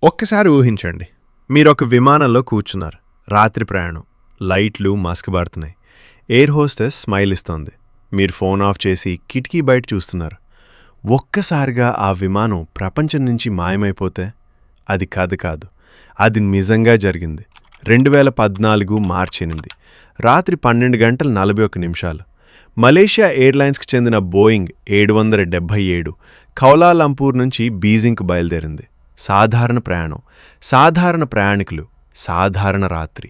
ఒక్కసారి ఊహించండి, మీరొక విమానంలో కూర్చున్నారు. రాత్రి ప్రయాణం, లైట్లు మసకబారుతున్నాయి. ఎయిర్ హోస్టెస్ స్మైల్ ఇస్తోంది. మీరు ఫోన్ ఆఫ్ చేసి కిటికీ బయట చూస్తున్నారు. ఒక్కసారిగా ఆ విమానం ప్రపంచం నుంచి మాయమైపోతే? అది కథ కాదు, అది నిజంగా జరిగింది. 2014 మార్చి 8 రాత్రి 12:41 మలేషియా ఎయిర్లైన్స్కి చెందిన బోయింగ్ 777 కౌలాలంపూర్ నుంచి బీజింగ్కు బయలుదేరింది. సాధారణ ప్రయాణం, సాధారణ ప్రయాణికులు, సాధారణ రాత్రి.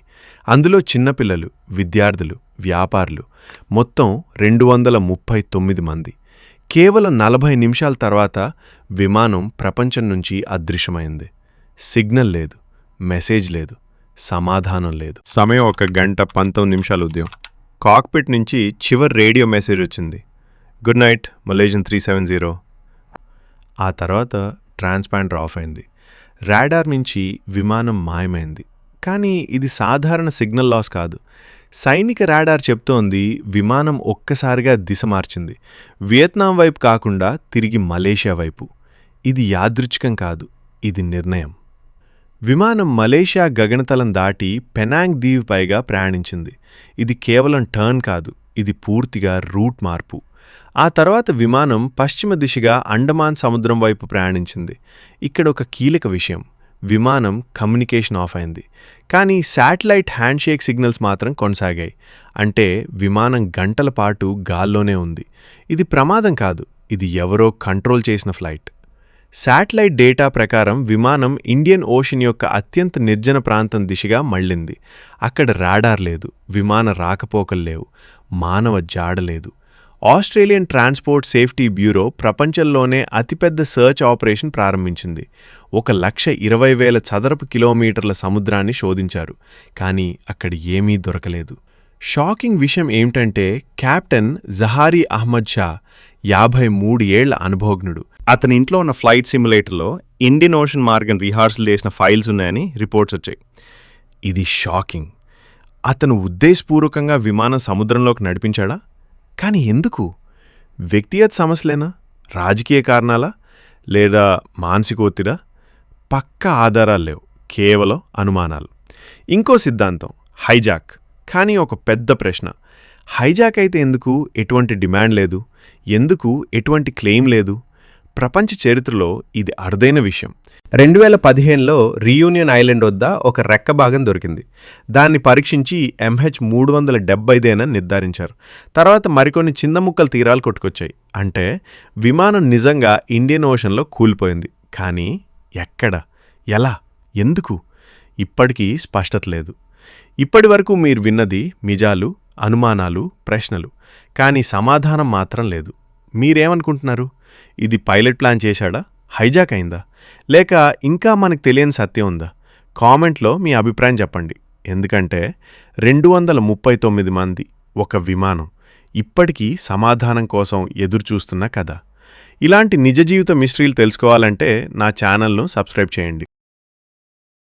అందులో చిన్నపిల్లలు, విద్యార్థులు, వ్యాపారులు, మొత్తం 239 మంది. కేవలం 40 నిమిషాల తర్వాత విమానం ప్రపంచం నుంచి అదృశ్యమైంది. సిగ్నల్ లేదు, మెసేజ్ లేదు, సమాధానం లేదు. సమయం 1:19 ఉదయం. కాక్పిట్ నుంచి చివరి రేడియో మెసేజ్ వచ్చింది. Good night Malaysian 370. ఆ తర్వాత ట్రాన్స్పాండర్ ఆఫ్ అయింది. రాడార్ నుంచి విమానం మాయమైంది. కానీ ఇది సాధారణ సిగ్నల్ లాస్ కాదు. సైనిక రాడార్ చెప్తోంది విమానం ఒక్కసారిగా దిశ మార్చింది. వియత్నాం వైపు కాకుండా తిరిగి మలేషియా వైపు. ఇది యాదృచ్ఛికం కాదు, ఇది నిర్ణయం. విమానం మలేషియా గగనతలం దాటి పెనాంగ్ దీవ్ పైగా ప్రయాణించింది. ఇది కేవలం టర్న్ కాదు, ఇది పూర్తిగా రూట్ మార్పు. ఆ తర్వాత విమానం పశ్చిమ దిశగా అండమాన్ సముద్రం వైపు ప్రయాణించింది. ఇక్కడ ఒక కీలక విషయం, విమానం కమ్యూనికేషన్ ఆఫ్ అయింది. కానీ శాటిలైట్ హ్యాండ్షేక్ సిగ్నల్స్ మాత్రం కొనసాగాయి. అంటే విమానం గంటల పాటు గాల్లోనే ఉంది. ఇది ప్రమాదం కాదు, ఇది ఎవరో కంట్రోల్ చేసిన ఫ్లైట్. శాటిలైట్ డేటా ప్రకారం విమానం ఇండియన్ ఓషన్ యొక్క అత్యంత నిర్జన ప్రాంతం దిశగా మళ్ళింది. అక్కడ రాడార్ లేదు, విమాన రాకపోకలు లేవు, మానవ జాడ లేదు. ఆస్ట్రేలియన్ ట్రాన్స్పోర్ట్ సేఫ్టీ బ్యూరో ప్రపంచంలోనే అతిపెద్ద సర్చ్ ఆపరేషన్ ప్రారంభించింది. 1,20,000 చదరపు కిలోమీటర్ల సముద్రాన్ని శోధించారు. కానీ అక్కడ ఏమీ దొరకలేదు. షాకింగ్ విషయం ఏమిటంటే కెప్టెన్ జహారీ అహ్మద్ షా 53 ఏళ్ల అనుభవజ్ఞుడు. అతని ఇంట్లో ఉన్న ఫ్లైట్ సిమ్యులేటర్లో ఇండియన్ ఓషన్ మార్గం రిహార్సల్ చేసిన ఫైల్స్ ఉన్నాయని రిపోర్ట్స్ వచ్చాయి. ఇది షాకింగ్. అతను ఉద్దేశపూర్వకంగా విమానం సముద్రంలోకి నడిపించాడా? కానీ ఎందుకు? వ్యక్తిగత సమస్యలేనా? రాజకీయ కారణాలా? లేదా మానసిక ఒత్తిడా? పక్కా ఆధారాలు లేవు, కేవలం అనుమానాలు. ఇంకో సిద్ధాంతం హైజాక్. కానీ ఒక పెద్ద ప్రశ్న, హైజాక్ అయితే ఎందుకు ఎటువంటి డిమాండ్ లేదు? ఎందుకు ఎటువంటి క్లెయిమ్ లేదు? ప్రపంచ చరిత్రలో ఇది అరుదైన విషయం. 2015లో రీయూనియన్ ఐలాండ్ వద్ద ఒక రెక్క భాగం దొరికింది. దాన్ని పరీక్షించి MH375 నిర్ధారించారు. తర్వాత మరికొన్ని చిన్న ముక్కలు తీరాలు కొట్టుకొచ్చాయి. అంటే విమానం నిజంగా ఇండియన్ ఓషన్లో కూలిపోయింది. కానీ ఎక్కడ, ఎలా, ఎందుకు? ఇప్పటికీ స్పష్టత లేదు. ఇప్పటి వరకు మీరు విన్నది నిజాలు, అనుమానాలు, ప్రశ్నలు. కానీ సమాధానం మాత్రం లేదు. మీరేమనుకుంటున్నారు? ఇది పైలట్ ప్లాన్ చేశాడా? హైజాక్ అయిందా? లేక ఇంకా మనకు తెలియని సత్యం ఉందా? కామెంట్లో మీ అభిప్రాయం చెప్పండి. ఎందుకంటే 239 మంది, ఒక విమానం, ఇప్పటికీ సమాధానం కోసం ఎదురుచూస్తున్న కథ. ఇలాంటి నిజ జీవిత మిస్టరీలు తెలుసుకోవాలంటే నా ఛానల్ను సబ్స్క్రైబ్ చేయండి.